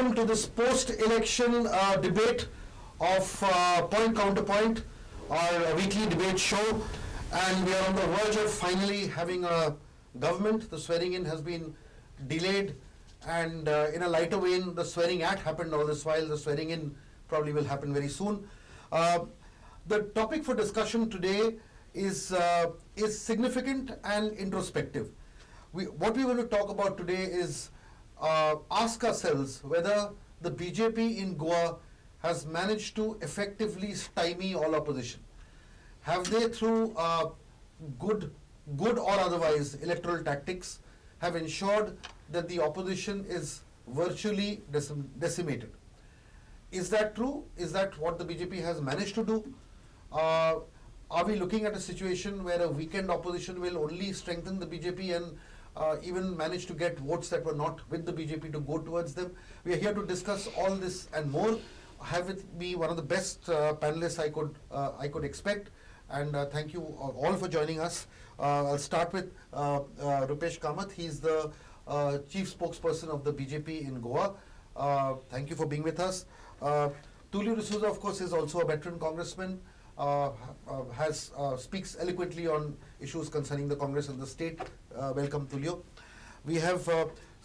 welcome to this post-election debate of Point Counterpoint, our weekly debate show. And we are on the verge of finally having a government. The swearing in has been delayed, and in a lighter vein, the swearing at happened all this while. The swearing in probably will happen very soon. The topic for discussion today is significant and introspective. What we want to talk about today is ask ourselves whether the BJP in Goa has managed to effectively stymie all opposition. Have they, through good or otherwise electoral tactics, have ensured that the opposition is virtually decimated? Is that true? Is that what the BJP has managed to do? Are we looking at a situation where a weakened opposition will only strengthen the BJP and even manage to get votes that were not with the BJP to go towards them? We are here to discuss all this and more. I have with me one of the best panelists I could expect, and thank you all for joining us. I'll start with Rupesh Kamath. He's the chief spokesperson of the BJP in Goa. Thank you for being with us. Tulio D'Souza, of course, is also a veteran congressman. Speaks eloquently on issues concerning the Congress and the state. Welcome, Tulio. We have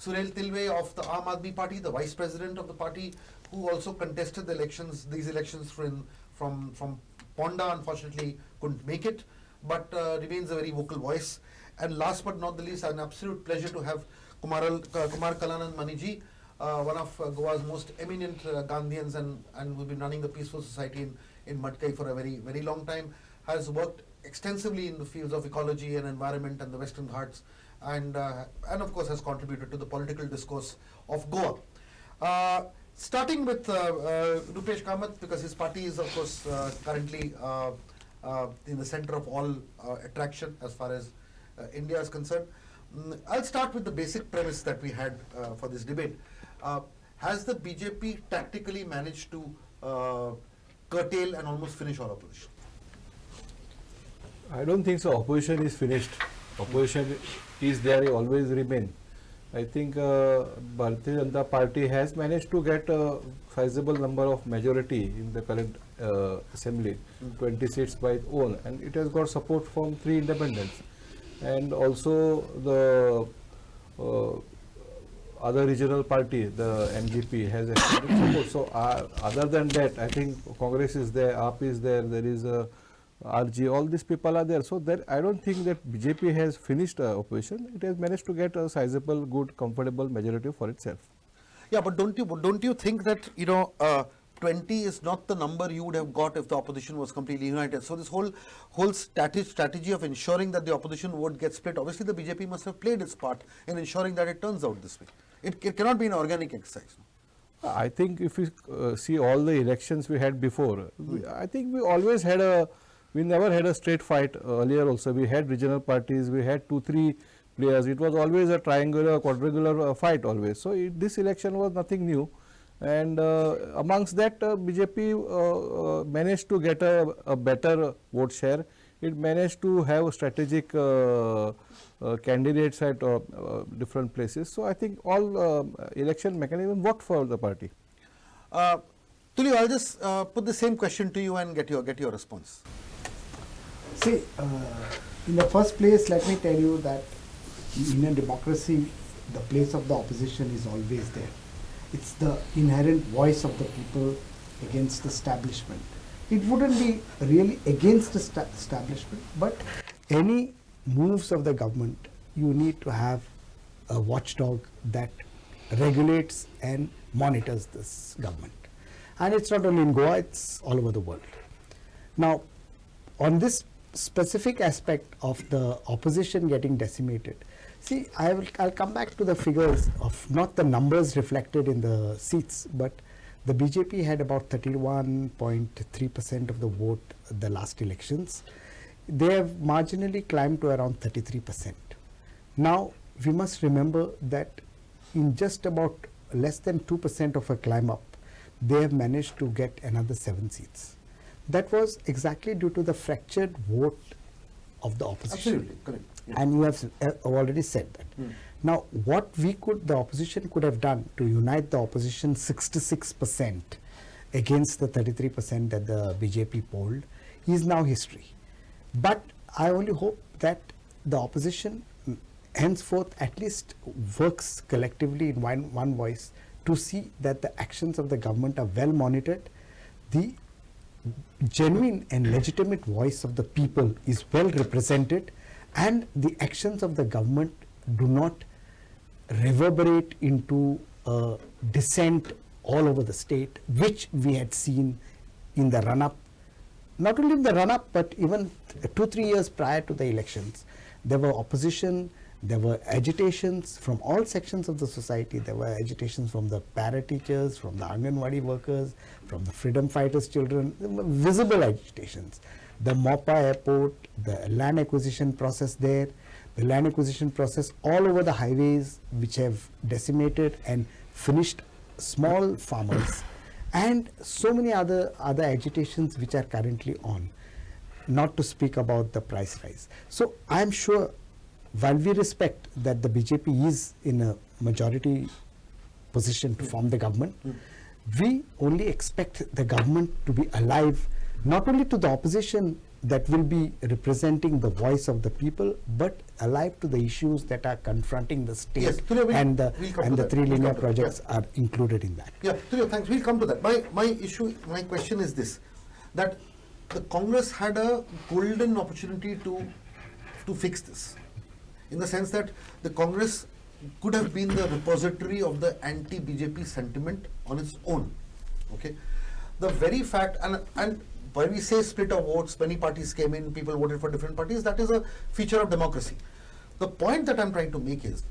Surel Tilve of the Aam Aadmi Party, the vice president of the party, who also contested these elections from Ponda. Unfortunately, couldn't make it, but remains a very vocal voice. And last but not the least, an absolute pleasure to have Kumar Kalanan Maniji, one of Goa's most eminent Gandhians and who's been running the Peaceful Society in Matkai for a very, very long time, has worked extensively in the fields of ecology and environment and the Western Ghats, and of course has contributed to the political discourse of Goa. Starting with Rupesh Kamath, because his party is of course currently in the center of all attraction as far as India is concerned. I'll start with the basic premise that we had for this debate. Has the BJP tactically managed to curtail and almost finish all opposition? I don't think so. Opposition is finished. Opposition is there, always remain. I think Bharatiya Janata Party has managed to get a sizable number of majority in the current assembly, 20 seats by its own, and it has got support from 3 independents. And also the other regional party, the MGP, has support. So other than that, I think Congress is there, AAP is there, there is RG, all these people are there. So that I don't think that BJP has finished opposition. It has managed to get a sizable, good, comfortable majority for itself. Yeah, but don't you think that 20 is not the number you would have got if the opposition was completely united? So this whole strategy of ensuring that the opposition vote gets split, obviously the BJP must have played its part in ensuring that it turns out this way. It cannot be an organic exercise. I think if we see all the elections we had before, I think we never had a straight fight earlier also. We had regional parties, we had 2-3 players. It was always a triangular, quadrangular fight always. So this election was nothing new. And amongst that, BJP managed to get a better vote share. It managed to have strategic candidates at different places. So I think all election mechanism worked for the party. Tulio, I'll just put the same question to you and get your response. See, in the first place, let me tell you that in a democracy, the place of the opposition is always there. It's the inherent voice of the people against the establishment. It wouldn't be really against the establishment, but any moves of the government, you need to have a watchdog that regulates and monitors this government. And it's not only in Goa, it's all over the world. Now, on this specific aspect of the opposition getting decimated, see, I'll come back to the figures of not the numbers reflected in the seats, but the BJP had about 31.3% of the vote at the last elections. They have marginally climbed to around 33%. Now, we must remember that in just about less than 2% of a climb up, they have managed to get another 7 seats. That was exactly due to the fractured vote of the opposition. Absolutely, correct. and you have already said that. Now, what the opposition could have done to unite the opposition 66% against the 33% that the BJP polled is now history. But I only hope that the opposition henceforth at least works collectively in one voice to see that the actions of the government are well monitored, the genuine and legitimate voice of the people is well represented, and the actions of the government do not reverberate into dissent all over the state, which we had seen in the run-up, not only in the run-up, but even 2-3 years prior to the elections. There were opposition, there were agitations from all sections of the society. There were agitations from the para-teachers, from the Anganwadi workers, from the freedom fighters' children, visible agitations. The Mopa airport, the land acquisition process there, the land acquisition process all over the highways which have decimated and finished small farmers, and so many other agitations which are currently on, not to speak about the price rise. So I am sure, while we respect that the BJP is in a majority position to form the government, we only expect the government to be alive, not only to the opposition that will be representing the voice of the people, but alive to the issues that are confronting the state. Yes, Tulio, and the three linear projects are included in that. Yeah, Tulio, thanks. We'll come to that. My question is this, that the Congress had a golden opportunity to fix this, in the sense that the Congress could have been the repository of the anti-BJP sentiment on its own. Okay, the very fact, and when we say split of votes, many parties came in, people voted for different parties, that is a feature of democracy. The point that I'm trying to make is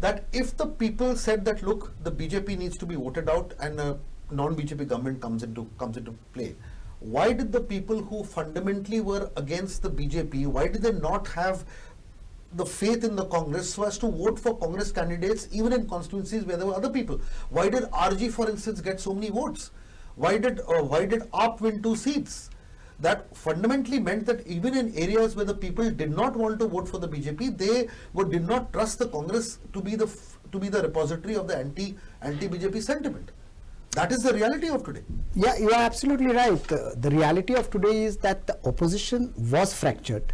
that if the people said that, look, the BJP needs to be voted out and a non-BJP government comes into play, why did the people who fundamentally were against the BJP, why did they not have the faith in the Congress so as to vote for Congress candidates even in constituencies where there were other people? Why did RG, for instance, get so many votes? Why did AAP win 2 seats? That fundamentally meant that even in areas where the people did not want to vote for the BJP, they did not trust the Congress to be the repository of the anti-BJP sentiment. That is the reality of today. Yeah, you are absolutely right. The reality of today is that the opposition was fractured.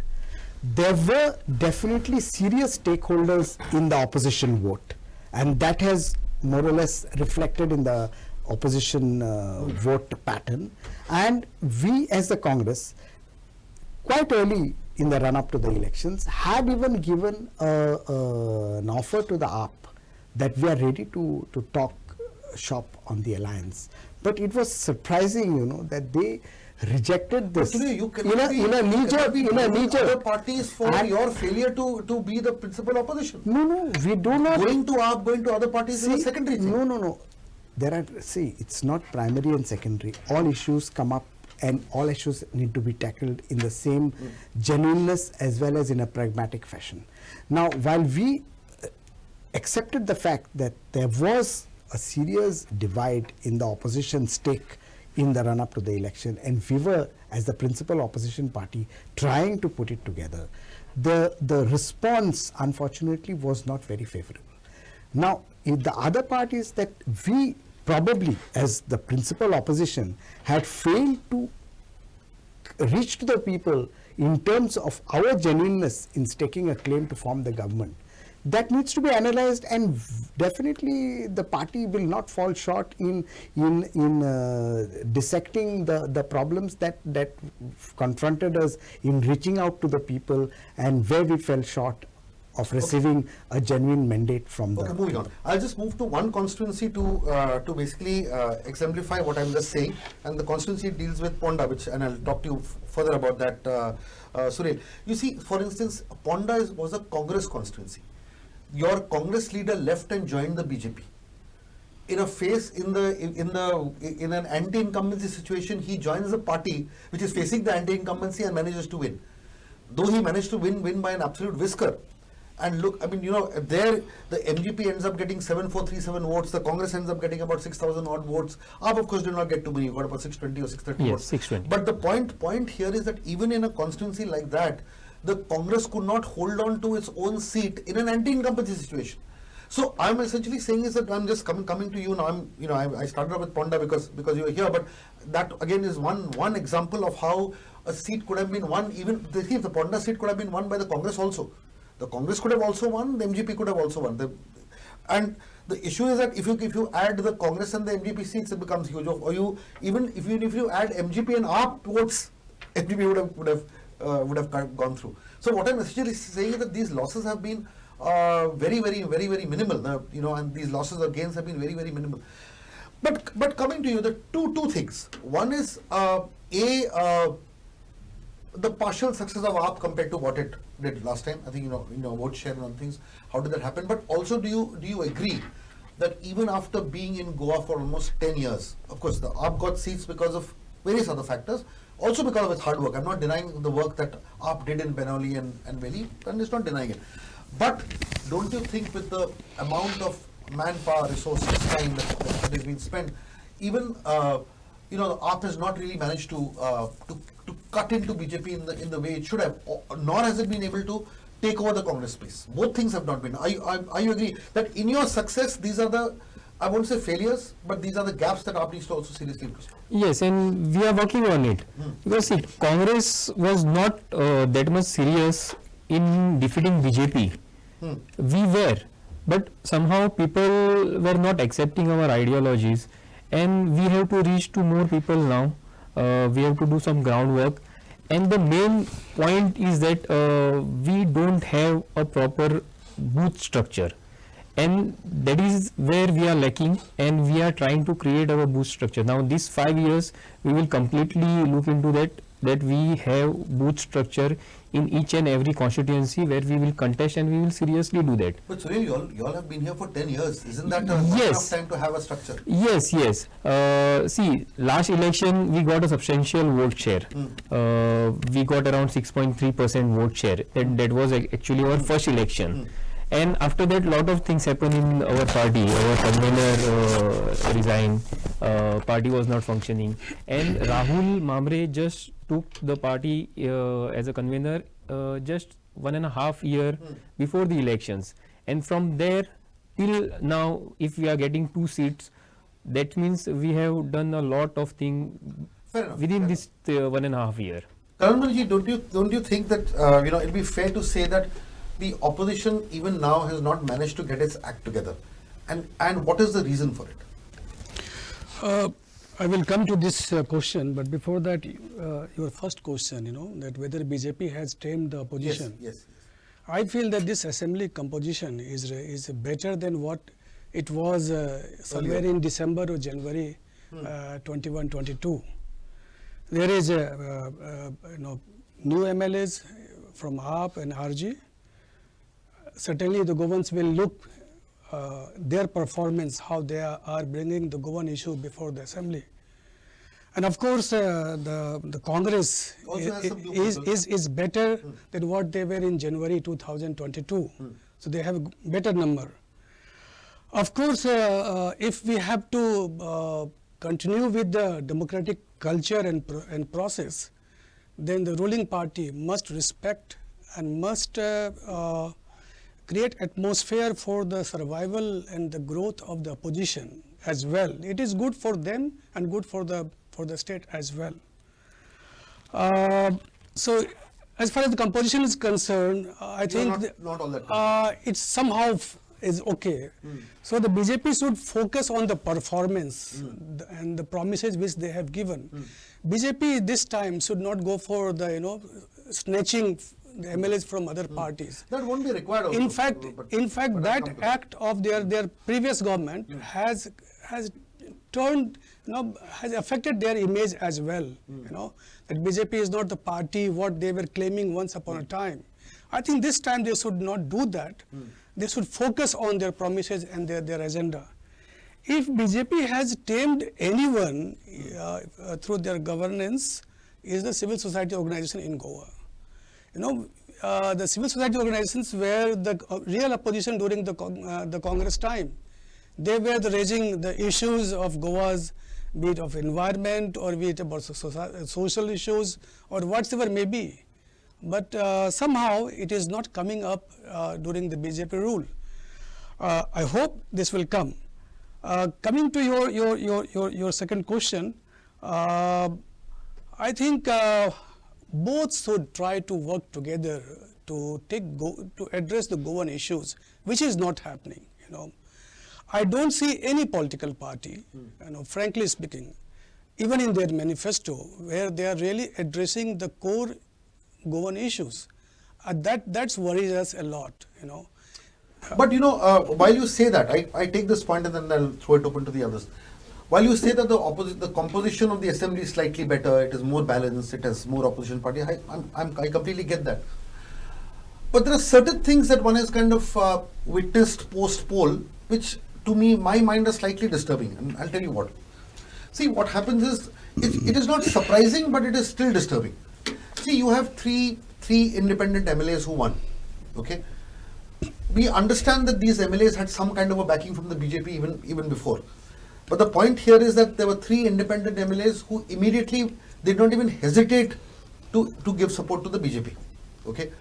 There were definitely serious stakeholders in the opposition vote, and that has more or less reflected in the opposition vote pattern. And we as the Congress, quite early in the run-up to the elections, had even given an offer to the AAP that we are ready to talk shop on the alliance. But it was surprising, that they rejected this. But today you cannot be other parties for your failure to be the principal opposition. No, we do not. Going to AAP, going to other parties is a secondary thing. No. It's not primary and secondary. All issues come up and all issues need to be tackled in the same genuineness as well as in a pragmatic fashion. Now, while we accepted the fact that there was a serious divide in the opposition stake in the run-up to the election, and we were, as the principal opposition party, trying to put it together, the response, unfortunately, was not very favorable. Now, if the other parties that we probably, as the principal opposition, had failed to reach to the people in terms of our genuineness in staking a claim to form the government, that needs to be analyzed, and definitely the party will not fall short in dissecting the problems that confronted us in reaching out to the people and where we fell short of receiving a genuine mandate from the... Okay, moving on. I'll just move to one constituency to basically exemplify what I'm just saying, and the constituency deals with Ponda, and I'll talk to you further about that, Surel. You see, for instance, Ponda was a Congress constituency. Your Congress leader left and joined the BJP. In an anti-incumbency situation, he joins a party which is facing the anti-incumbency and manages to win. Though he managed to win by an absolute whisker. And look, there the MGP ends up getting 7,437 votes. The Congress ends up getting about 6,000 odd votes. AAP, of course, did not get too many. You got about 620 or 630 votes. 620. But the point here is that even in a constituency like that, the Congress could not hold on to its own seat in an anti-incumbency situation. So I'm essentially saying is that I'm just coming to you now. I started off with Ponda because you were here, but that again is one example of how a seat could have been won. Even the Ponda seat could have been won by the Congress also. The Congress could have also won. The MGP could have also won. And the issue is that if you add the Congress and the MGP seats, it becomes huge. Or even if you add MGP and AAP votes, MGP would have gone through. So what I'm essentially saying is that these losses have been very minimal. And these losses or gains have been very minimal. But coming to you, the two things. One is the partial success of AAP compared to what it did last time. I think vote share and things. How did that happen? But also, do you agree that even after being in Goa for almost 10 years, of course, the AAP got seats because of various other factors, also because of its hard work. I'm not denying the work that AAP did in Benoli and Veli, and it's not denying it. But don't you think with the amount of manpower, resources, time that has been spent, even the AAP has not really managed to cut into BJP in the way it should have, nor has it been able to take over the Congress space. Both things have not been. Are you agree that in your success, these are the, I won't say failures, but these are the gaps that AAP needs to also seriously look at? Yes, and we are working on it. Because see, Congress was not that much serious in defeating BJP. We were, but somehow people were not accepting our ideologies, and we have to reach to more people now. We have to do some groundwork, and the main point is that we don't have a proper booth structure, and that is where we are lacking, and we are trying to create our booth structure. Now these 5 years we will completely look into that we have booth structure in each and every constituency where we will contest, and we will seriously do that. But Surya, you all have been here for 10 years. Isn't that enough time to have a structure? Yes. See, last election we got a substantial vote share. We got around 6.3% vote share. That was actually our first election. And after that, lot of things happened in our party. Our convener resigned. Party was not functioning, and Rahul Mamre just took the party as a convener just 1.5 years before the elections. And from there till now, if we are getting 2 seats, that means we have done a lot of things within this 1.5 years. Karanmalji, don't you think that it'd be fair to say that the opposition even now has not managed to get its act together, and what is the reason for it? I will come to this question, but before that, your first question, that whether BJP has tamed the opposition. Yes. I feel that this assembly composition is better than what it was somewhere in December or January 21-22. There is new MLAs from AAP and RG. Certainly the Goans will look their performance, how they are bringing the Goan issue before the assembly. And of course, the Congress is better than what they were in January 2022. So they have a better number. Of course, if we have to continue with the democratic culture and process, then the ruling party must respect and must create atmosphere for the survival and the growth of the opposition as well. It is good for them and good for the state as well. So as far as the composition is concerned, I think not all that it's somehow is okay. So the BJP should focus on the performance and the promises which they have given. BJP this time should not go for the snatching the MLAs from other parties. That won't be required also. In fact, that act of their previous government has turned, has affected their image as well. That BJP is not the party what they were claiming once upon a time. I think this time they should not do that. They should focus on their promises and their agenda. If BJP has tamed anyone through their governance, is the civil society organization in Goa. The civil society organizations were the real opposition during the Congress time. They were raising the issues of Goa's, be it of environment or be it about social issues or whatsoever may be. but somehow it is not coming up during the BJP rule. I hope this will come. Coming to your second question, I think both should try to work together to address the Goan issues, which is not happening. I don't see any political party, frankly speaking, even in their manifesto, where they are really addressing the core Goan issues. That worries us a lot. But while you say that, I take this point and then I'll throw it open to the others. While you say that the composition of the assembly is slightly better, it is more balanced, it has more opposition party, I completely get that. But there are certain things that one has kind of witnessed post-poll, which to me, my mind is slightly disturbing, and I'll tell you what. See, what happens is, it is not surprising, but it is still disturbing. See, you have three independent MLAs who won, okay? We understand that these MLAs had some kind of a backing from the BJP even before. But the point here is that there were 3 independent MLAs who immediately did not even hesitate to give support to the BJP. Okay.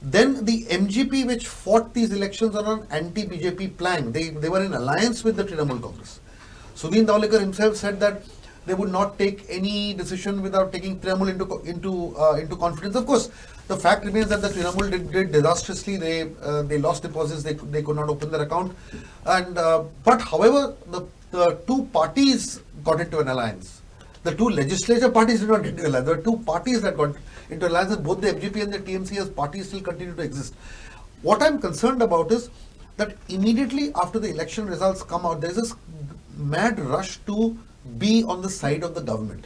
Then the MGP, which fought these elections on an anti-BJP plan, they were in alliance with the Trinamool Congress. Sudhin Dhawlikar himself said that they would not take any decision without taking Trinamool into confidence. Of course, the fact remains that the Trinamool did disastrously. They lost deposits. They could not open their account. And but however, the 2 parties got into an alliance. The 2 legislature parties did not get into an alliance. There were 2 parties that got into alliance, and both the MGP and the TMC as parties still continue to exist. What I'm concerned about is that immediately after the election results come out, there's this mad rush to be on the side of the government.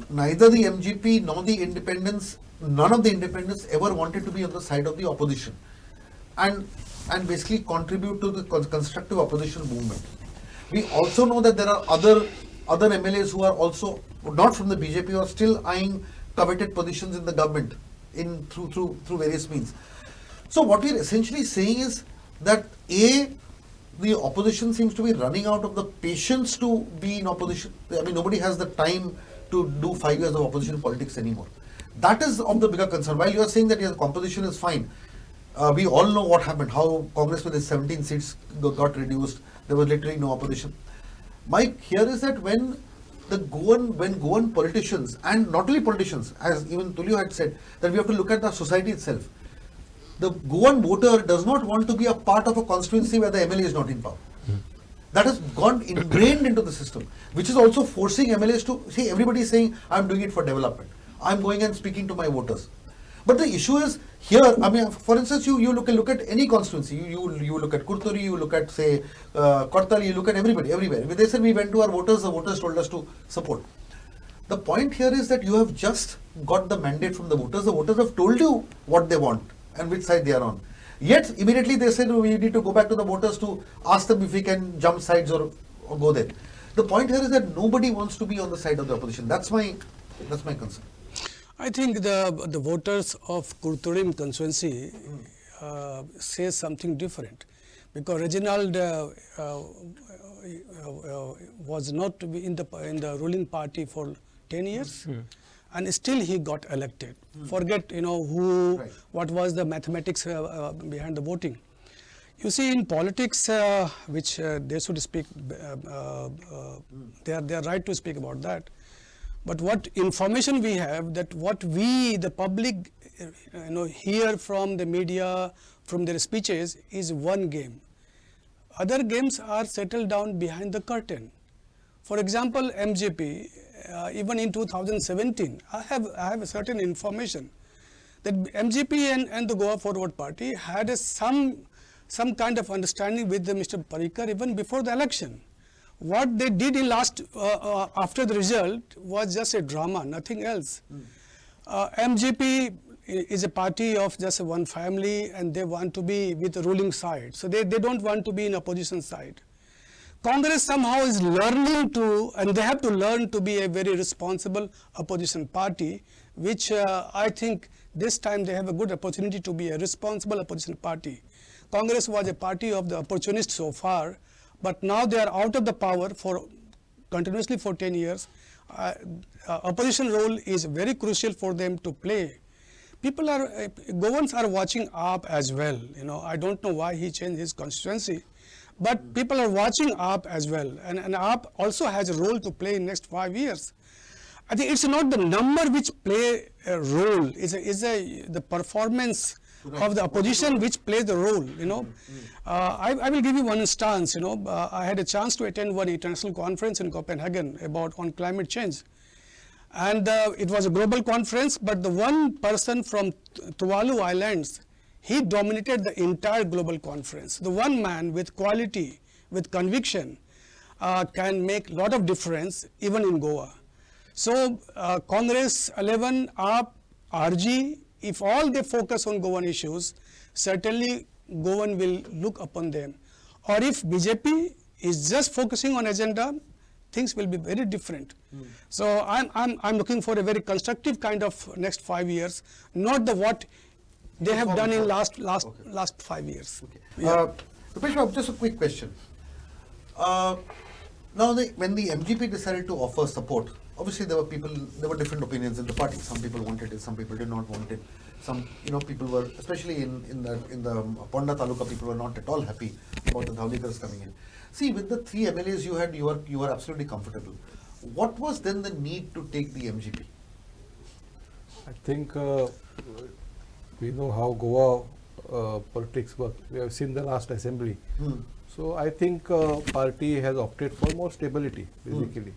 Neither the MGP nor the independents, none of the independents ever wanted to be on the side of the opposition and basically contribute to the constructive opposition movement. We also know that there are other MLAs who are also not from the BJP who are still eyeing coveted positions in the government through various means. So what we're essentially saying is that the opposition seems to be running out of the patience to be in opposition. I mean, nobody has the time to do 5 years of opposition politics anymore. That is of the bigger concern. While you are saying that the composition is fine, we all know what happened, how Congress with its 17 seats got reduced. There was literally no opposition. My here is that when Goan politicians, and not only politicians, as even Tulio had said, that we have to look at the society itself. The Goan voter does not want to be a part of a constituency where the MLA is not in power. That has gone ingrained into the system, which is also forcing MLAs to, see, everybody is saying, I'm doing it for development. I'm going and speaking to my voters. But the issue is here, I mean, for instance, you look at any constituency, you look at Kurturi, you look at, say, Kortal, you look at everybody, everywhere. They said we went to our voters, the voters told us to support. The point here is that you have just got the mandate from the voters have told you what they want and which side they are on. Yet, immediately they said we need to go back to the voters to ask them if we can jump sides or go there. The point here is that nobody wants to be on the side of the opposition. That's my concern. I think the voters of Kurturim constituency say something different, because Reginald was not in the ruling party for 10 years, and still he got elected. Forget who, right, what was the mathematics behind the voting. You see, in politics, which they should speak, they are right to speak about that. But what information we have, that what we, the public, hear from the media, from their speeches, is one game. Other games are settled down behind the curtain. For example, MJP, even in 2017, I have a certain information that MJP and the Goa Forward Party had some kind of understanding with Mr. Parrikar even before the election. What they did in after the result was just a drama, nothing else. MGP is a party of just one family, and they want to be with the ruling side. So they don't want to be in opposition side. Congress somehow is learning to, and they have to learn to be a very responsible opposition party, which I think this time they have a good opportunity to be a responsible opposition party. Congress was a party of the opportunists so far, but now they are out of the power for continuously for 10 years. opposition role is very crucial for them to play. People are, Govans are watching AAP as well. You know, I don't know why he changed his constituency, but people are watching AAP as well, and AAP also has a role to play in next 5 years. I think it's not the number which play a role, the performance of the opposition which plays the role, you know. I will give you one instance, you know. I had a chance to attend one international conference in Copenhagen on climate change. And it was a global conference, but the one person from Tuvalu Islands, he dominated the entire global conference. The one man with quality, with conviction, can make a lot of difference even in Goa. So Congress, 11, AAP, RG, if all they focus on Goan issues, certainly Goan will look upon them. Or if BJP is just focusing on agenda, things will be very different. So I'm looking for a very constructive kind of next 5 years, not the what they have done in last 5 years. Okay. Yeah. Rupesh, just a quick question. Now, when the MGP decided to offer support, obviously there were different opinions in the party. Some people wanted it, some people did not want it. Some, people were, especially in the Ponda Taluka, people were not at all happy about the Dhaulikars coming in. See, with the 3 MLAs you had, you were absolutely comfortable. What was then the need to take the MGP? I think we know how Goa politics work. We have seen the last assembly. So I think party has opted for more stability, basically.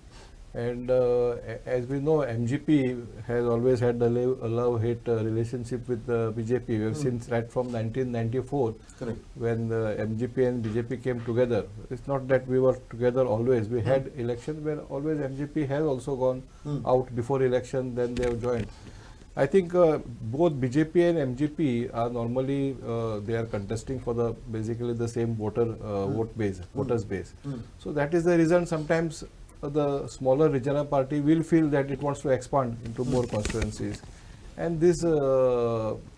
And as we know, MGP has always had a love-hate relationship with the BJP. We have seen that from 1994, Correct. when the MGP and BJP came together. It's not that we were together always. We had elections where always MGP has also gone out before election, then they have joined. I think both BJP and MGP are normally they are contesting for basically the same voters base. So that is the reason sometimes the smaller regional party will feel that it wants to expand into more constituencies, and these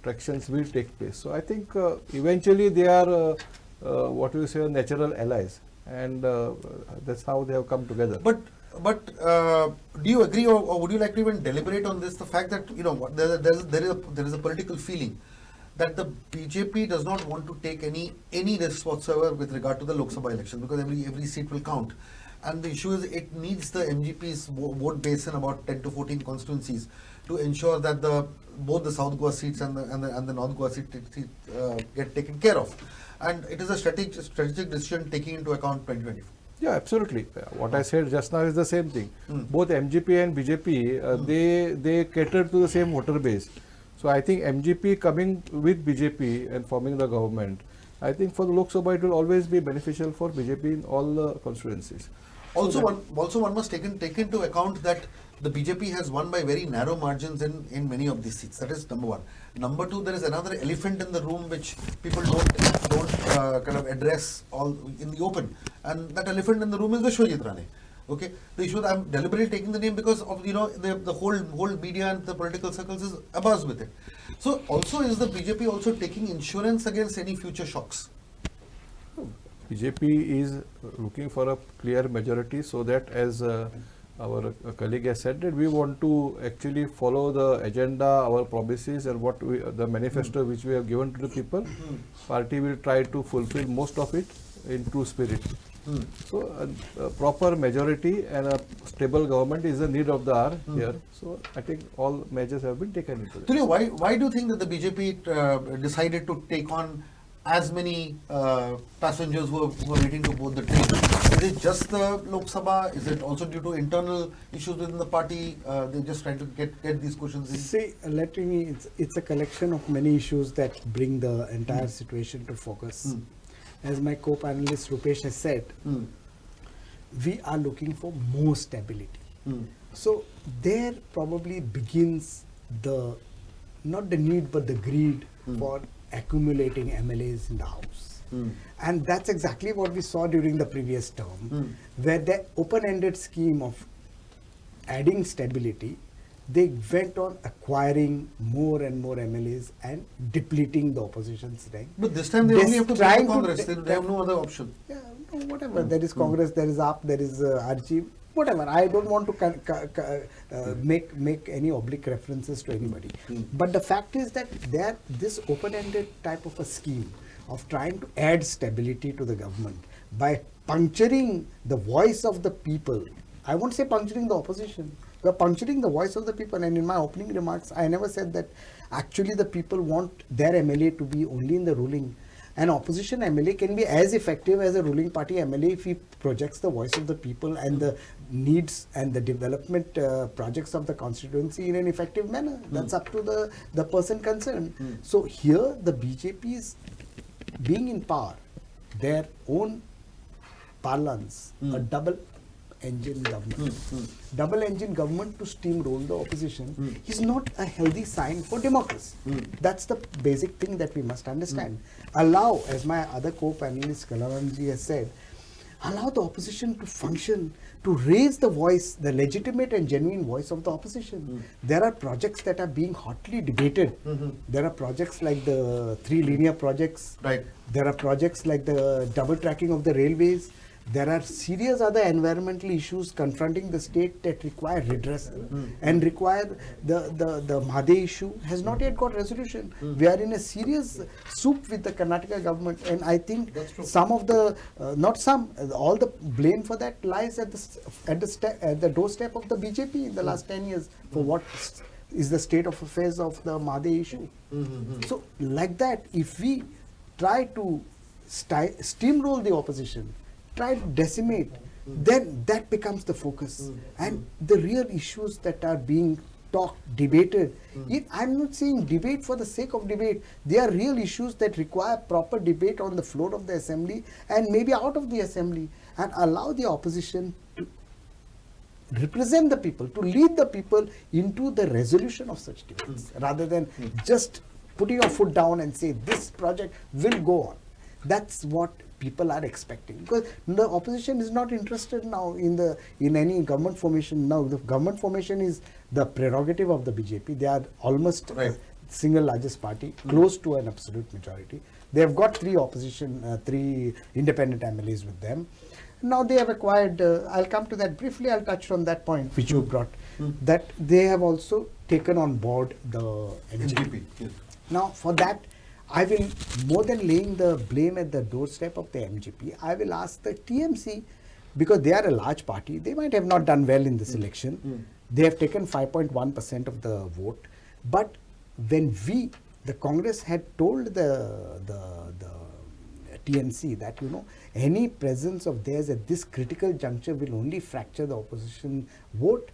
tractions will take place. So I think eventually they are what we say natural allies, and that's how they have come together. But do you agree, or would you like to even deliberate on this? The fact that there is a political feeling that the BJP does not want to take any risk whatsoever with regard to the Lok Sabha election, because every seat will count. And the issue is it needs the MGP's vote base in about 10 to 14 constituencies to ensure that both the South Goa seats and the North Goa seat get taken care of. And it is a strategic decision taking into account 2024. Yeah, absolutely. What I said just now is the same thing. Both MGP and BJP, they cater to the same voter base. So I think MGP coming with BJP and forming the government, I think for the Lok Sabha it will always be beneficial for BJP in all the constituencies. Also, one must take into account that the BJP has won by very narrow margins in many of these seats. That is number one. Number two, there is another elephant in the room which people don't kind of address all in the open, and that elephant in the room is Vishwajit Rane. Okay, the issue that I'm deliberately taking the name because of the whole media and the political circles is abuzz with it. So also is the BJP also taking insurance against any future shocks? BJP is looking for a clear majority, so that as our colleague has said, that we want to actually follow the agenda, our promises, and the manifesto which we have given to the people. Party will try to fulfill most of it in true spirit. So a proper majority and a stable government is the need of the hour here. So I think all measures have been taken into this. Tulio, why do you think that the BJP decided to take on as many passengers who are waiting to board the train? Is it just the Lok Sabha? Is it also due to internal issues within the party? They're just trying to get these cushions in? See, it's a collection of many issues that bring the entire situation to focus. As my co-panelist Rupesh has said, we are looking for more stability. So there probably begins not the need but the greed for accumulating MLAs in the house. And that's exactly what we saw during the previous term, where the open-ended scheme of adding stability, they went on acquiring more and more MLAs and depleting the opposition's rank. But this time they only have to blame Congress. They have no other option. Yeah, no, whatever. There is Congress, there is AAP, there is RG. whatever. I don't want to make any oblique references to anybody. But the fact is that this open-ended type of a scheme of trying to add stability to the government by puncturing the voice of the people. I won't say puncturing the opposition. We are puncturing the voice of the people. And in my opening remarks, I never said that actually the people want their MLA to be only in the ruling. An opposition MLA can be as effective as a ruling party MLA if he projects the voice of the people and the needs and the development projects of the constituency in an effective manner. That's up to the person concerned. So here the BJP is being in power, their own parlance, a double engine government. Double engine government to steamroll the opposition is not a healthy sign for democracy. That's the basic thing that we must understand. Allow, as my other co-panelist Kalaranji has said, allow the opposition to function, to raise the voice, the legitimate and genuine voice of the opposition. There are projects that are being hotly debated. There are projects like the 3 linear projects. Right. There are projects like the double tracking of the railways. There are serious other environmental issues confronting the state that require redressal and require the Made issue has not yet got resolution. We are in a serious soup with the Karnataka government, and I think some of the, not some, all the blame for that lies at the doorstep of the BJP in the last 10 years for what is the state of affairs of the Made issue. So like that, if we try to steamroll the opposition, try to decimate, then that becomes the focus. And the real issues that are being talked, debated, I'm not saying debate for the sake of debate. They are real issues that require proper debate on the floor of the assembly and maybe out of the assembly, and allow the opposition to represent the people, to lead the people into the resolution of such debates, rather than just putting your foot down and say this project will go on. That's what people are expecting, because the opposition is not interested now in any government formation. Now the government formation is the prerogative of the BJP. They are almost single largest party, close to an absolute majority. They have got 3 independent MLAs with them. Now they have acquired, I'll come to that briefly, I'll touch on that point which you brought, that they have also taken on board the MGP. Yes. Now for that, I will, more than laying the blame at the doorstep of the MGP, I will ask the TMC, because they are a large party, they might have not done well in this election. They have taken 5.1% of the vote. But when the Congress had told the TMC that, any presence of theirs at this critical juncture will only fracture the opposition vote,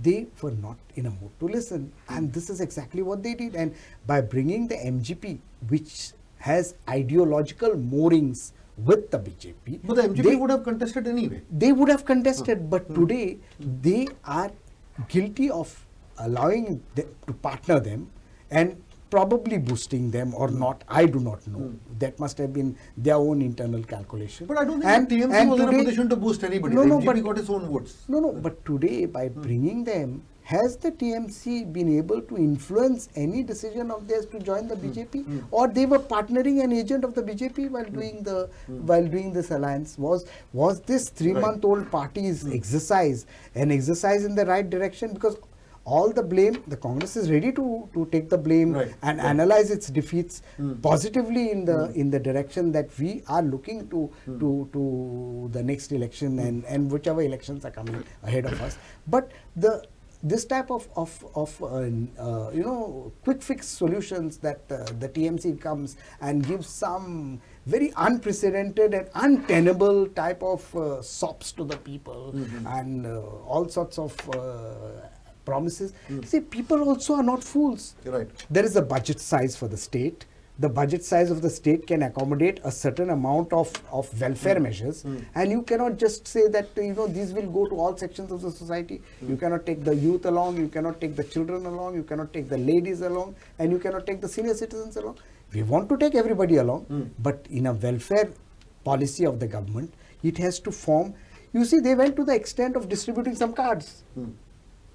they were not in a mood to listen, and this is exactly what they did. And by bringing the MGP, which has ideological moorings with the BJP, but the MGP would have contested anyway. They would have contested, but today they are guilty of allowing them to partner them and probably boosting them or not. I do not know. That must have been their own internal calculation. But I don't think the TMC was in a position to boost anybody. The MGP got its own votes. But today, by bringing them, has the TMC been able to influence any decision of theirs to join the BJP, or they were partnering an agent of the BJP while doing this alliance? Was this 3-month-old party's exercise an exercise in the right direction? Because all the blame, the Congress is ready to take the blame and analyze its defeats positively in the direction that we are looking to the next election and whichever elections are coming ahead of us. But this type of quick fix solutions that the TMC comes and gives some very unprecedented and untenable type of sops to the people and all sorts of promises. See, people also are not fools. Right. There is a budget size for the state. The budget size of the state can accommodate a certain amount of welfare measures, and you cannot just say that these will go to all sections of the society. You cannot take the youth along, you cannot take the children along, you cannot take the ladies along, and you cannot take the senior citizens along. We want to take everybody along, but in a welfare policy of the government, it has to form. You see, they went to the extent of distributing some cards.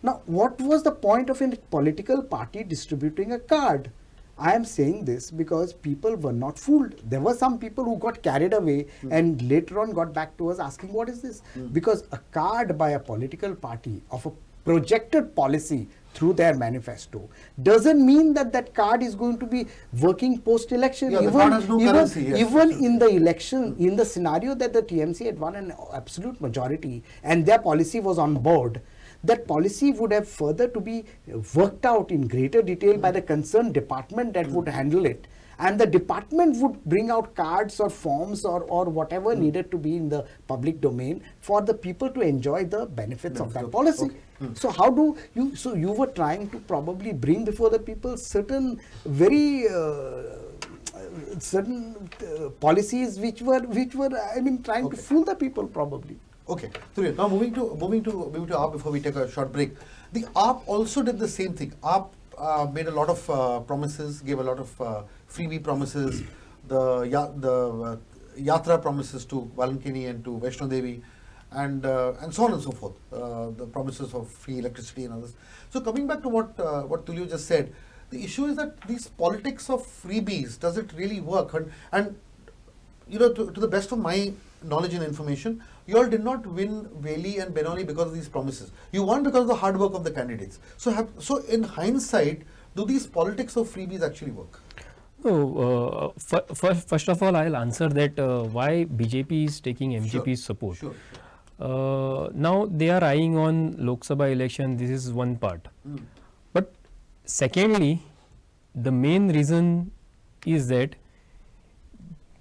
Now, what was the point of a political party distributing a card? I am saying this because people were not fooled. There were some people who got carried away and later on got back to us asking, what is this? Because a card by a political party of a projected policy through their manifesto doesn't mean that that card is going to be working post-election. Yeah, the card has no currency, yes. Even in the election, in the scenario that the TMC had won an absolute majority and their policy was on board, that policy would have further to be worked out in greater detail by the concerned department that would handle it. And the department would bring out cards or forms or whatever needed to be in the public domain for the people to enjoy the benefits of that policy. So how do you, so you were trying to probably bring before the people certain very policies which were I mean trying to fool the people probably. Okay, so now moving to AAP before we take a short break. The AAP also did the same thing. AAP made a lot of promises, gave a lot of freebie promises, the Yatra promises to Valankini and to Vaishno Devi, and so on and so forth. The promises of free electricity and others. So coming back to what Tulio just said, the issue is that these politics of freebies, does it really work? And you know, to the best of my knowledge and information, you all did not win Veli and Benoni because of these promises. You won because of the hard work of the candidates. So in hindsight, do these politics of freebies actually work? No, first of all, I'll answer that why BJP is taking MGP's support. Sure. Now they are eyeing on Lok Sabha election. This is one part. But secondly, the main reason is that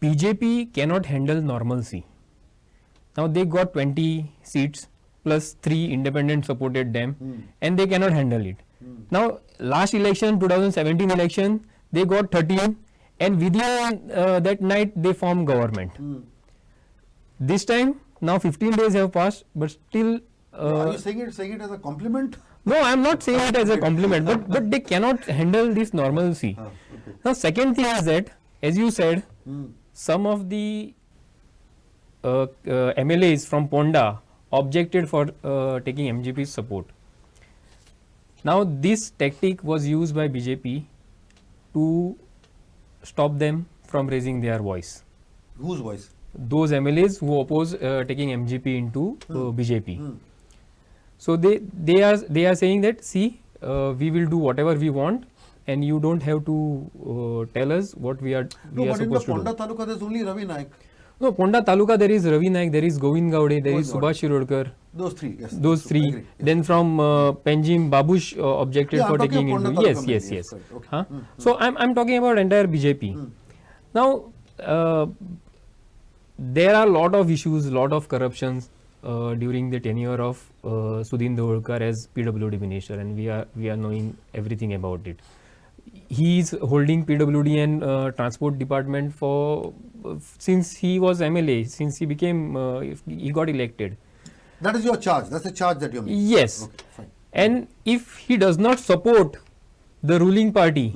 BJP cannot handle normalcy. Now they got 20 seats plus 3 independent supported them and they cannot handle it. Now last election, 2017 election, they got 13 and within that night they formed government. This time, now 15 days have passed, but still... are you saying it as a compliment? No, I am not saying it as a compliment, but they cannot handle this normalcy. Okay. Now second thing is that, as you said, some of the MLAs from Ponda objected for taking MGP's support. Now this tactic was used by BJP to stop them from raising their voice. Whose voice? Those MLAs who oppose taking MGP into BJP. So they are saying that, see, we will do whatever we want and you don't have to tell us what we are supposed to do. But in the Ponda Taluka there is only Ravi Naik. No, Ponda Taluka there is Ravi Naik, there is Govind Gowde, there is Subhash Shirodkar. Those three, yes. Those three. Agree, yes. Then from Penjim, Babush objected for taking into. Yes. Yes. Okay. Huh? So I'm talking about entire BJP. Now there are a lot of issues, lot of corruptions during the tenure of Sudhin Dholkar as PWD minister, and we are knowing everything about it. He is holding PWD and transport department for since he was MLA, since he became he got elected. That is your charge. That's the charge that you're making. Yes. Okay, fine. And if he does not support the ruling party,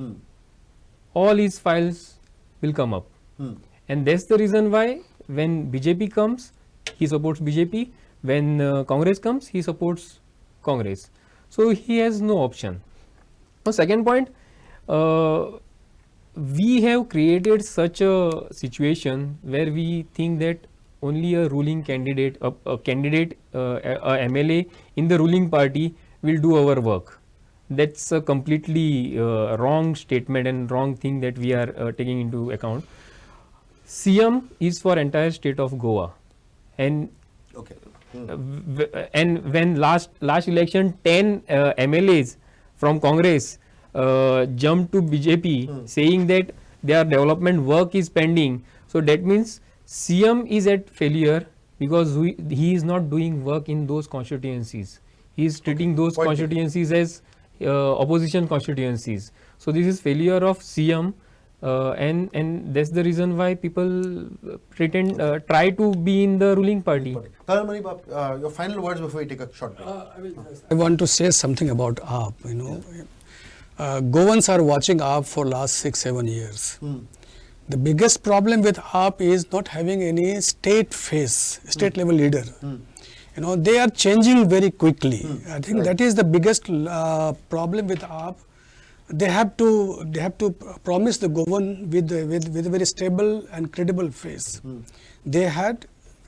all his files will come up. And that's the reason why when BJP comes, he supports BJP. When Congress comes, he supports Congress. So he has no option. The second point, we have created such a situation where we think that only a ruling candidate, a MLA in the ruling party will do our work. That's a completely wrong statement and wrong thing that we are taking into account. CM is for entire state of Goa, and and when last election 10 MLAs from Congress jumped to BJP saying that their development work is pending, so that means CM is at failure because he is not doing work in those constituencies. He is treating those constituencies as opposition constituencies. So this is failure of CM. And that's the reason why people try to be in the ruling party. Your final words before we take a short break. I want to say something about AAP. You know, Goans are watching AAP for last 6-7 years. The biggest problem with AAP is not having any state level leader. You know, they are changing very quickly. I think that is the biggest problem with AAP. they have to promise the government with a very stable and credible face. They had,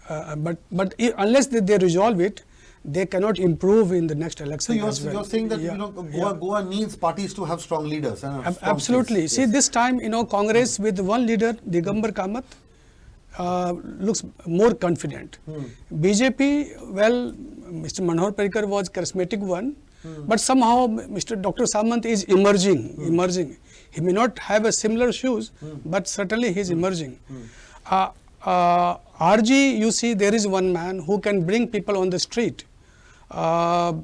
but unless they resolve it, they cannot improve in the next election. So you're saying that Goa needs parties to have strong leaders. And a strong Absolutely. face. See, this time, Congress with one leader, Digambar Kamath, looks more confident. BJP, well, Mr. Manohar Parrikar was charismatic one, but somehow Mr. Dr. Samant is emerging. He may not have a similar shoes, but certainly he is emerging. RG, you see, there is one man who can bring people on the street. Goa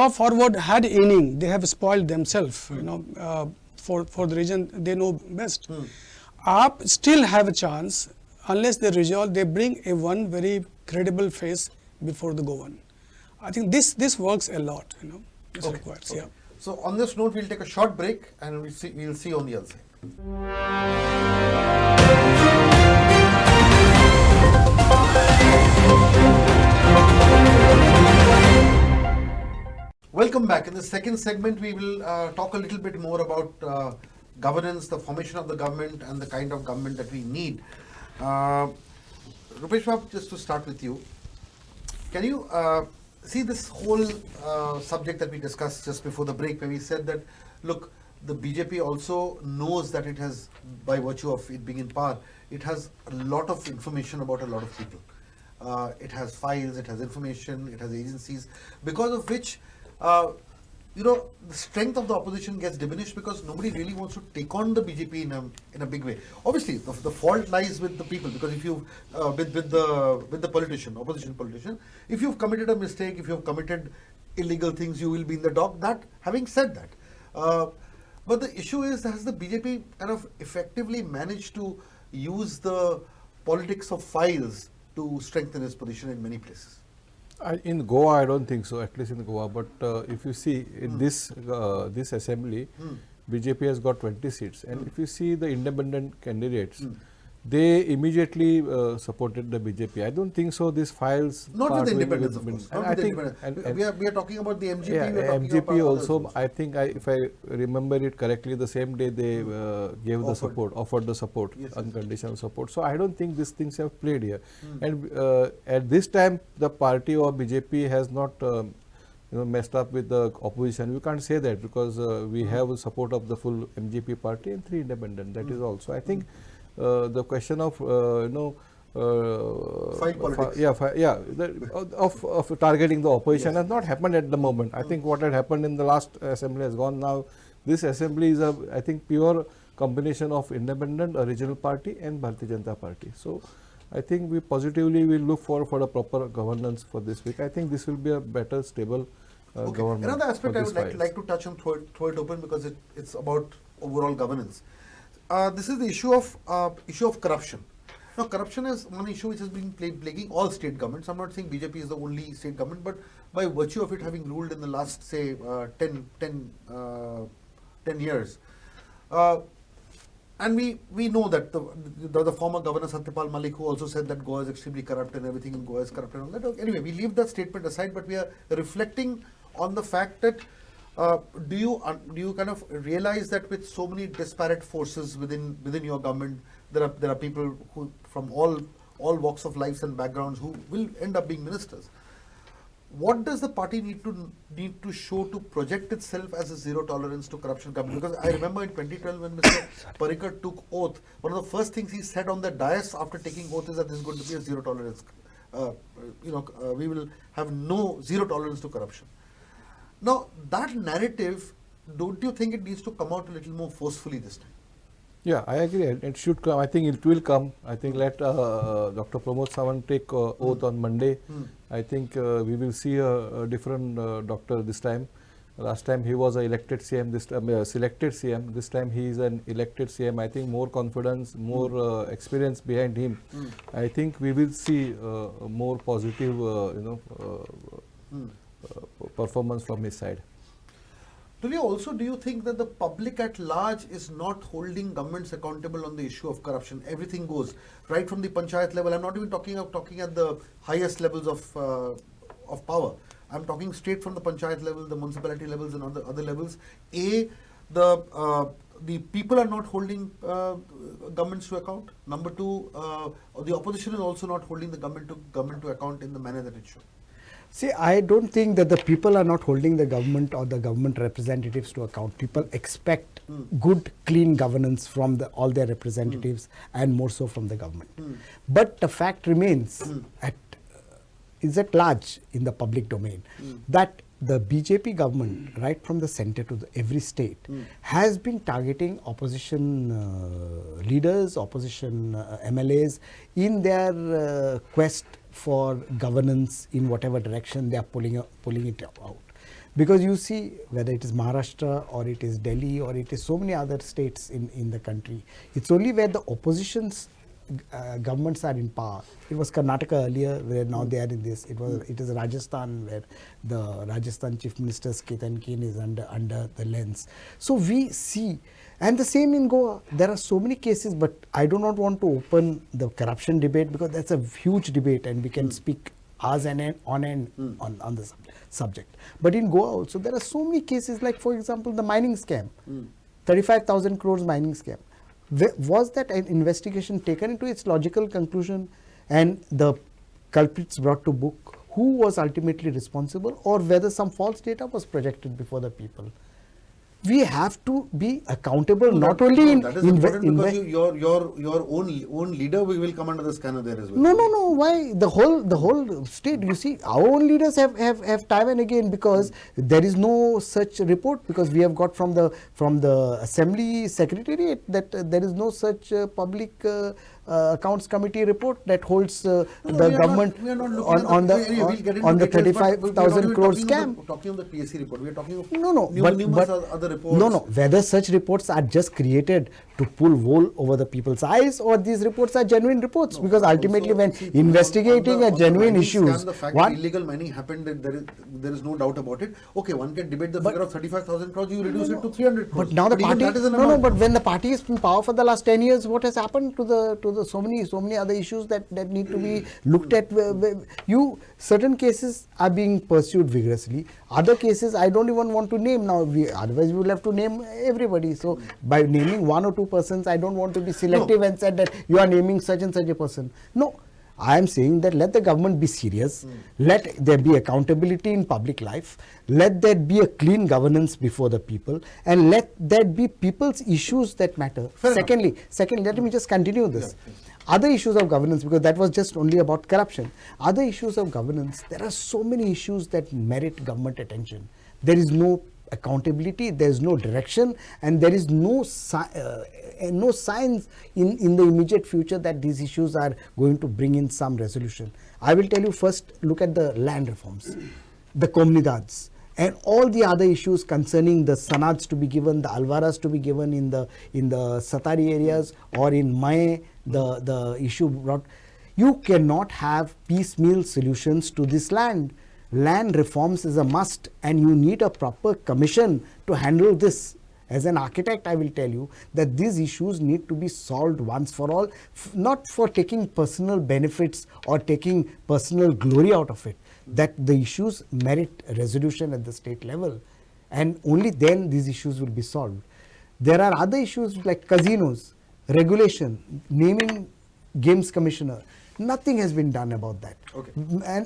Forward had inning, they have spoiled themselves, for the region they know best. AAP still have a chance unless they resolve, they bring a one very credible face before the Goan. I think this works a lot, This requires, yeah. So on this note, we'll take a short break and we'll see on the other side. Welcome back. In the second segment, we will talk a little bit more about governance, the formation of the government and the kind of government that we need. Rupesh Bab, just to start with you, can you see this whole subject that we discussed just before the break, where we said that, look, the BJP also knows that it has, by virtue of it being in power, it has a lot of information about a lot of people. It has files, it has information, it has agencies, because of which the strength of the opposition gets diminished because nobody really wants to take on the BJP in a big way. Obviously, the fault lies with the people, because if you with the opposition politician, if you've committed a mistake, if you've committed illegal things, you will be in the dock. That, having said that, but the issue is, has the BJP kind of effectively managed to use the politics of files to strengthen its position in many places? In Goa, I don't think so, at least in Goa. But if you see in this assembly, BJP has got 20 seats. And if you see the independent candidates, they immediately supported the BJP. I don't think so. These files not with the independents, of course. Not with the independents. We are talking about the MGP. Yeah, we are talking MGP about also. I think, if I remember it correctly, the same day they gave the support, offered the support, unconditional support. So I don't think these things have played here. And at this time, the party or BJP has not messed up with the opposition. We can't say that, because we have support of the full MGP party and 3 independent. That is also. I think the question of file politics. Of targeting the opposition has not happened at the moment. I think what had happened in the last assembly has gone now. This assembly is I think pure combination of independent, a regional party and Bharatiya Janata Party. So I think we positively will look for a proper governance for this week. I think this will be a better, stable government. Another aspect I would like to touch on, throw it open, because it's about overall governance. This is the issue of corruption. Now, corruption is one issue which has been plaguing all state governments. I'm not saying BJP is the only state government, but by virtue of it having ruled in the last, say, 10 years. And we know that the former governor Satyapal Malik, who also said that Goa is extremely corrupt and everything in Goa is corrupt and all that. Anyway, we leave that statement aside, but we are reflecting on the fact that do you kind of realize that with so many disparate forces within your government, there are people who from all walks of lives and backgrounds who will end up being ministers? What does the party need to show to project itself as a zero tolerance to corruption government? Because I remember in 2012 when Mr. Parrikar took oath, one of the first things he said on the dais after taking oath is that this is going to be a zero tolerance. We will have zero tolerance to corruption. Now, that narrative, don't you think it needs to come out a little more forcefully this time? Yeah, I agree. It should come. I think it will come. I think let Dr. Pramod Sawant take oath on Monday. I think we will see a different doctor this time. Last time he was an elected CM, this time selected CM. This time he is an elected CM. I think more confidence, more experience behind him. I think we will see more positive, performance from his side. Do you think that the public at large is not holding governments accountable on the issue of corruption? Everything goes right from the panchayat level. I'm not even talking at the highest levels of power. I'm talking straight from the panchayat level, the municipality levels and other levels. the people are not holding governments to account. Number two, the opposition is also not holding the government to account in the manner that it should. See, I don't think that the people are not holding the government or the government representatives to account. People expect good, clean governance from all their representatives and more so from the government. But the fact remains, is at large in the public domain, that the BJP government, right from the center to every state, has been targeting opposition leaders, opposition MLAs in their quest for governance in whatever direction they are pulling it out. Because you see, whether it is Maharashtra or it is Delhi or it is so many other states in the country, it's only where the opposition's governments are in power. It was Karnataka earlier, where now they are in this. It is Rajasthan, where the Rajasthan Chief Minister's Ketan Kane is under the lens. So we see, and the same in Goa. There are so many cases, but I do not want to open the corruption debate because that's a huge debate, and we can speak hours on end on the subject. But in Goa also, there are so many cases, like for example, the mining scam, 35,000 crores mining scam. Was that an investigation taken into its logical conclusion and the culprits brought to book? Who was ultimately responsible, or whether some false data was projected before the people? We have to be accountable, not only in... That is important because your own leader will come under the scanner there as well. No. Why? The whole state, you see, our own leaders have time and again, because there is no such report, because we have got from the Assembly Secretariat that there is no such public accounts committee report that holds the government on the 35,000 crore scam. We are talking of the PSC report. We are talking of numerous other reports. Whether such reports are just created to pull wool over the people's eyes, or these reports are genuine reports, because ultimately when investigating a genuine issues, the fact that illegal mining happened, there is no doubt about it. Okay, one can debate the figure of 35,000 crores, you reduce it to 300 crores. But now the party, but when the party is in power for the last 10 years, what has happened to the so many other issues that need to be looked at? Certain cases are being pursued vigorously. Other cases I don't even want to name now. Otherwise we will have to name everybody. So by naming one or two persons, I don't want to be selective and said that you are naming such and such a person. No. I am saying that let the government be serious, let there be accountability in public life, let there be a clean governance before the people, and let there be people's issues that matter. Secondly, let me just continue this. Other issues of governance, because that was just only about corruption. Other issues of governance, there are so many issues that merit government attention. There is no accountability, there is no direction, and there is no signs in the immediate future that these issues are going to bring in some resolution. I will tell you, first look at the land reforms, the comunidades, and all the other issues concerning the sanads to be given, the alvaras to be given in the Satari areas, or in Mae, the issue brought. You cannot have piecemeal solutions to this land. Land reforms is a must, and you need a proper commission to handle this. As an architect, I will tell you that these issues need to be solved once for all, not for taking personal benefits or taking personal glory out of it. That the issues merit resolution at the state level, and only then these issues will be solved. There are other issues like casinos, regulation, naming games commissioner. Nothing has been done about that. Okay.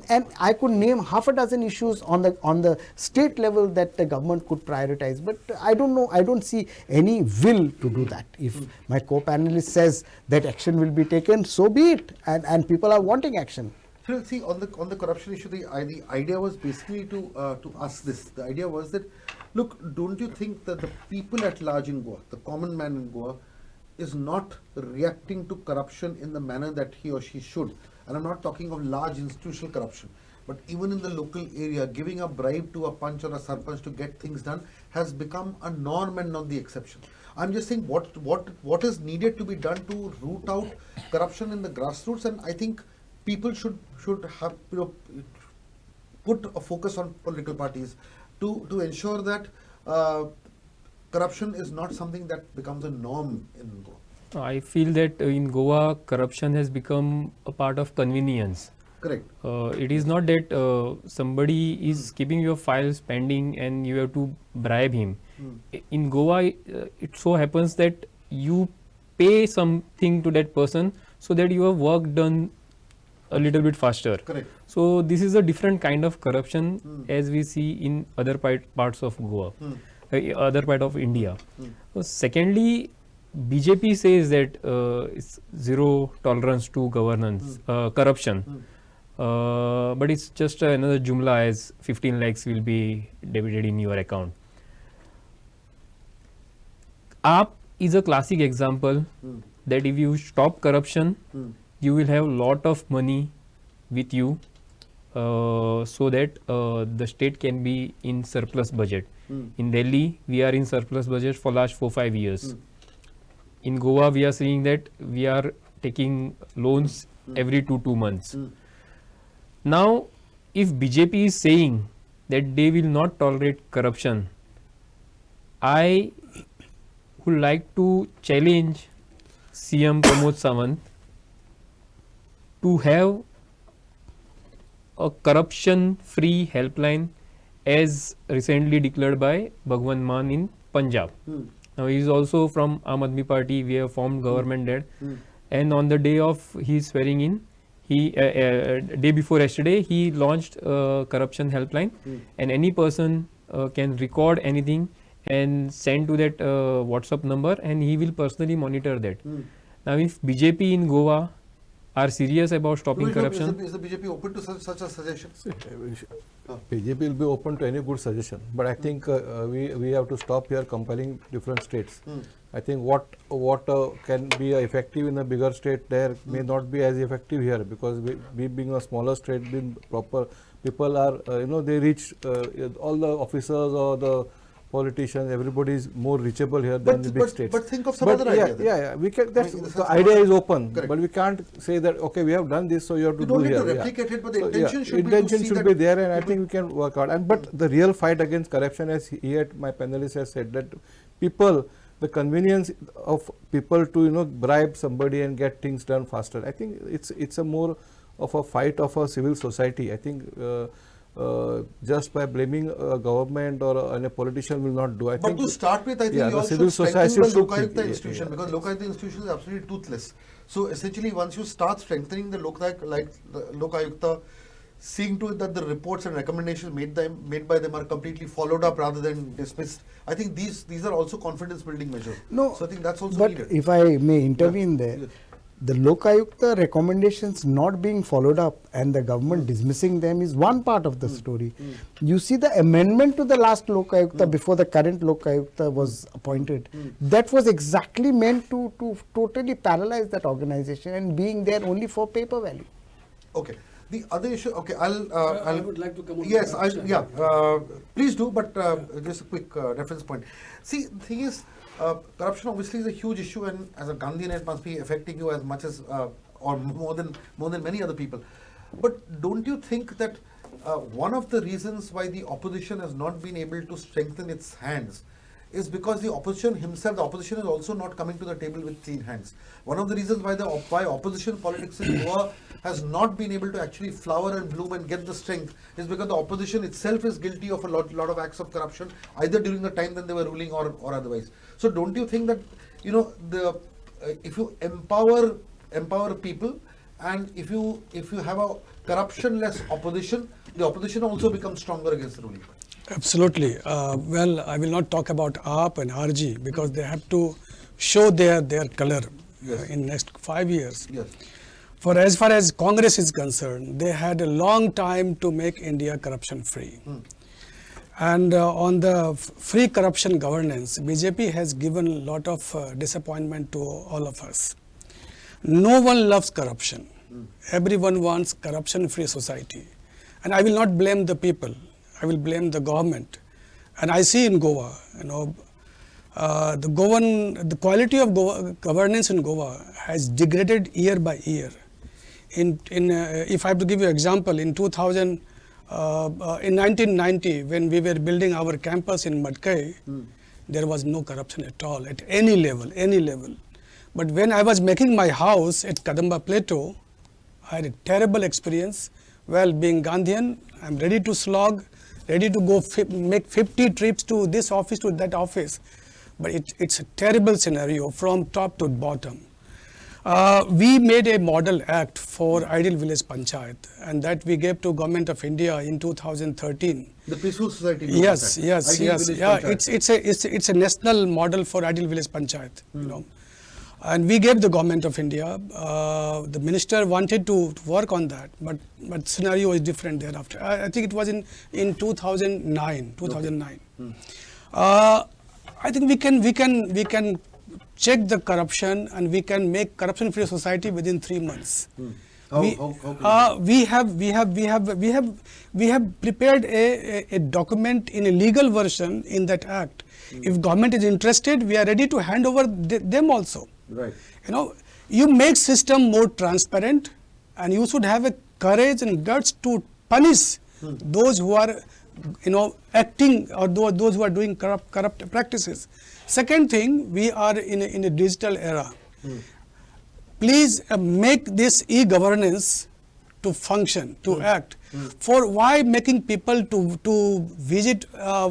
And I could name half a dozen issues on the state level that the government could prioritize, but I don't know, I don't see any will to do that. If my co-panelist says that action will be taken, so be it, and people are wanting action. So see, on the corruption issue, the idea was basically to ask this. The idea was that, look, don't you think that the people at large in Goa, the common man in Goa, is not reacting to corruption in the manner that he or she should? And I'm not talking of large institutional corruption, but even in the local area, giving a bribe to a panch or a sarpanch to get things done has become a norm and not the exception. I'm just saying what is needed to be done to root out corruption in the grassroots, and I think people should have put a focus on political parties to ensure that corruption is not something that becomes a norm in Goa. I feel that in Goa, corruption has become a part of convenience. Correct. It is not that somebody is keeping your files pending and you have to bribe him. In Goa, it so happens that you pay something to that person so that your work done a little bit faster. Correct. So this is a different kind of corruption as we see in other parts of Goa, other part of India. So secondly, BJP says that it's zero tolerance to governance, corruption. But it's just another jumla, as 15 lakhs will be debited in your account. AAP is a classic example that if you stop corruption, you will have lot of money with you, so that the state can be in surplus budget. In Delhi, we are in surplus budget for last 4-5 years. In Goa, we are seeing that we are taking loans every 2 months. Now, if BJP is saying that they will not tolerate corruption, I would like to challenge CM Pramod Sawant to have a corruption-free helpline as recently declared by Bhagwant Mann in Punjab. Now he is also from Aam Aadmi Party. We have formed government there, and on the day of his swearing in, he day before yesterday, he launched a corruption helpline, and any person can record anything and send to that WhatsApp number, and he will personally monitor that. Now, if BJP in Goa are serious about stopping corruption, Is the BJP open to such a suggestion? BJP will be open to any good suggestion, but I think we have to stop here compelling different states. I think what can be effective in a bigger state there may not be as effective here, because we being a smaller state, being proper people are they reach all the officers or the politicians, everybody is more reachable here than the big states. But think of some other idea. Yeah, we can. That's the idea is open, correct. but we can't say that okay, we have done this, so you have to You do don't need here. to replicate it, but the So, intention should be to intention see should that be there, and I think we can work out. And but the real fight against corruption, as my panelist has said, that people, the convenience of people to bribe somebody and get things done faster. I think it's a more of a fight of a civil society. I think. Just by blaming a government or a politician will not do. I But think to start with, I think yeah, you all civil should society strengthen the should Lokayukta think, institution, yeah. because Lokayukta institution is absolutely toothless. So essentially, once you start strengthening the Lokayukta, seeing to it that the reports and recommendations made by them are completely followed up rather than dismissed, I think these are also confidence building measures. No, so I think that's also but needed. if I may intervene there, Yes. the Lokayukta recommendations not being followed up and the government dismissing them is one part of the story. You see the amendment to the last Lokayukta before the current Lokayukta was appointed, that was exactly meant to totally paralyze that organization and being there only for paper value. Okay. The other issue, okay, I would like to come on Yes, corruption. please do, but just a quick reference point. See, the thing is, corruption obviously is a huge issue, and as a Gandhian, it must be affecting you as much as, or more than many other people. But don't you think that one of the reasons why the opposition has not been able to strengthen its hands is because the opposition is also not coming to the table with clean hands. One of the reasons why opposition politics in Goa has not been able to actually flower and bloom and get the strength is because the opposition itself is guilty of a lot of acts of corruption, either during the time when they were ruling or otherwise. So don't you think that if you empower people, and if you have a corruption-less opposition, the opposition also becomes stronger against the ruling party? Absolutely. Well, I will not talk about AAP and RG because they have to show their color in next 5 years. Yes. For as far as Congress is concerned, they had a long time to make India corruption free. And on the free corruption governance, BJP has given a lot of disappointment to all of us. No one loves corruption. Everyone wants corruption free society. And I will not blame the people. I will blame the government. And I see in Goa, the quality of governance in Goa has degraded year by year. If I have to give you an example, in 1990, when we were building our campus in Madkai, there was no corruption at all, at any level. But when I was making my house at Kadamba Plateau, I had a terrible experience. Well, being Gandhian, I'm ready to slog ready to go make 50 trips to this office, to that office. But it's a terrible scenario from top to bottom. We made a model act for Ideal Village Panchayat, and that we gave to Government of India in 2013. The Peaceful Society. Yes. Ideal Village Yeah, Panchayat. it's a national model for Ideal Village Panchayat. You know, and we gave the Government of India. The minister wanted to work on that, but scenario is different thereafter. I think it was in 2009. 2009. Okay. I think we can check the corruption, and we can make corruption-free society within 3 months. We have prepared a document in a legal version in that act. If government is interested, we are ready to hand over them also. Right. You know, you make system more transparent, and you should have a courage and guts to punish those who are, you know, acting, or those who are doing corrupt practices. Second thing, we are in a digital era. Please make this e-governance to function, to act. For why making people to visit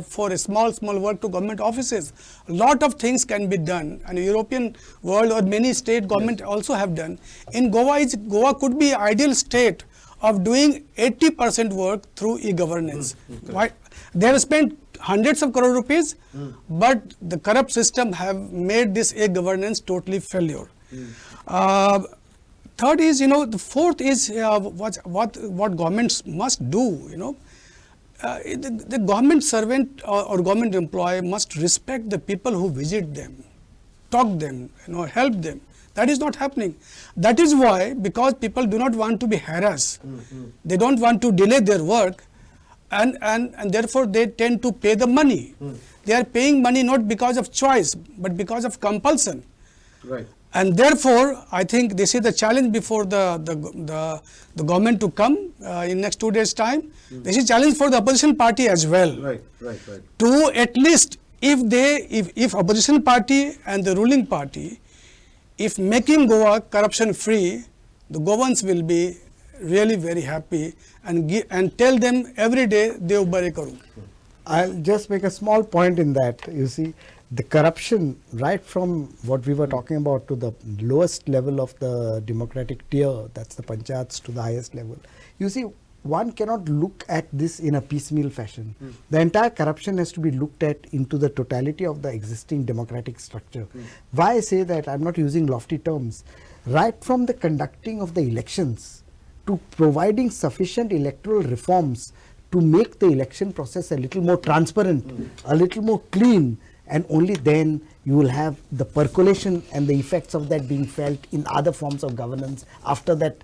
for a small work to government offices? A lot of things can be done, and European world or many state government also have done. In Goa could be ideal state of doing 80% work through e-governance. Why? They have spent hundreds of crore rupees, but the corrupt system have made this e-governance totally failure. Third is, you know, the fourth is what governments must do. You know, the government servant or government employee must respect the people who visit them, talk them, you know, help them. That is not happening. That is why, because people do not want to be harassed, they don't want to delay their work, and therefore they tend to pay the money. They are paying money not because of choice, but because of compulsion. Right. And therefore, I think this is the challenge before the government to come in next 2 days' time. This is challenge for the opposition party as well. Right. To at least, if opposition party and the ruling party, if making Goa corruption free, the Goans will be really very happy, and tell them every day, Dev bare karu. I'll just make a small point in that. You see, the corruption, right from what we were talking about to the lowest level of the democratic tier, that's the panchayats, to the highest level. You see, one cannot look at this in a piecemeal fashion. The entire corruption has to be looked at into the totality of the existing democratic structure. Why I say that, I'm not using lofty terms. Right from the conducting of the elections to providing sufficient electoral reforms to make the election process a little more transparent, a little more clean, and only then you will have the percolation and the effects of that being felt in other forms of governance after that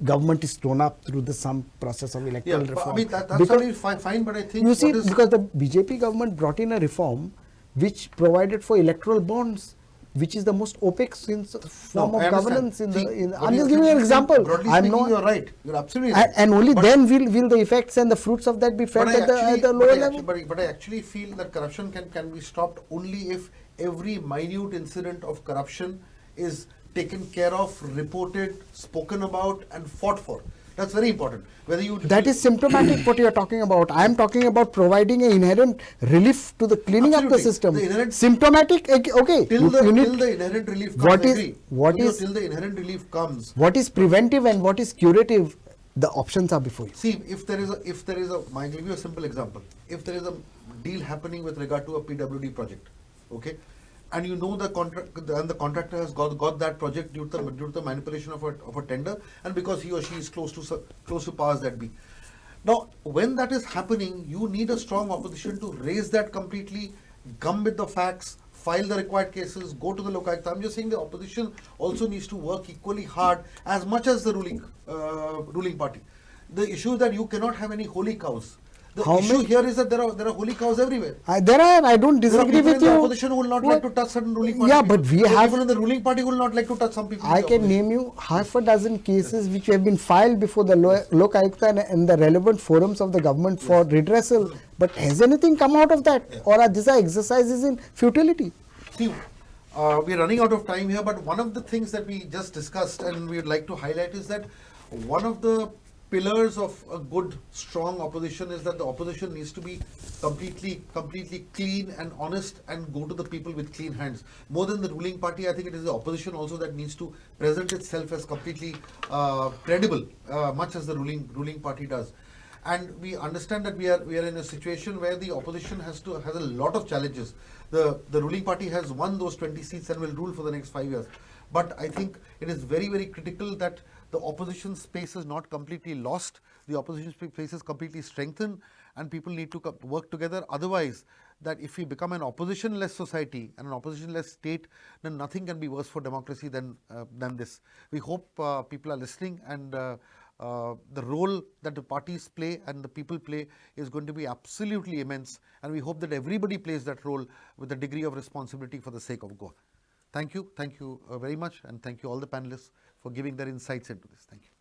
government is thrown up through some process of electoral reform. I mean, that's already fine, but I think... You see, because the BJP government brought in a reform which provided for electoral bonds, which is the most opaque form of governance. I'm just giving you an example. Broadly speaking, you're right. You're absolutely right. And only then will the effects and the fruits of that be felt at the lower level. But I actually feel that corruption can be stopped only if every minute incident of corruption is taken care of, reported, spoken about, and fought for. That's very important. That is symptomatic what you are talking about. I am talking about providing an inherent relief to the cleaning up the system. Symptomatic, okay. Till the inherent relief comes, till the inherent relief comes. What is preventive and what is curative, the options are before you. See, if there is a, I'll give you a simple example. If there is a deal happening with regard to a PWD project, okay, and you know the contractor has got that project due to the manipulation of a tender, and because he or she is close to powers that be. Now, when that is happening, you need a strong opposition to raise that completely, come with the facts, file the required cases, go to the Lokayukta. I'm just saying the opposition also needs to work equally hard as much as the ruling party. The issue is that you cannot have any holy cows. The issue here is that there are holy cows everywhere. I don't disagree with you. The opposition will not like to touch certain ruling party. Yeah, but we have... Even in the ruling party will not like to touch some people. I can name you half a dozen cases which have been filed before the Lokayukta and the relevant forums of the government for redressal. But has anything come out of that? Yeah. Or are these exercises in futility? See, we're running out of time here, but one of the things that we just discussed and we would like to highlight is that one of the pillars of a good, strong opposition is that the opposition needs to be completely clean and honest and go to the people with clean hands. More than the ruling party, I think it is the opposition also that needs to present itself as completely credible, much as the ruling party does. And we understand that we are in a situation where the opposition has a lot of challenges. The ruling party has won those 20 seats and will rule for the next 5 years. But I think it is very critical that the opposition space is not completely lost. The opposition space is completely strengthened, and people need to work together. Otherwise, that if we become an opposition-less society and an opposition-less state, then nothing can be worse for democracy than this. We hope people are listening, and the role that the parties play and the people play is going to be absolutely immense, and we hope that everybody plays that role with a degree of responsibility for the sake of Goa. Thank you very much, and thank you all the panelists for giving their insights into this. Thank you.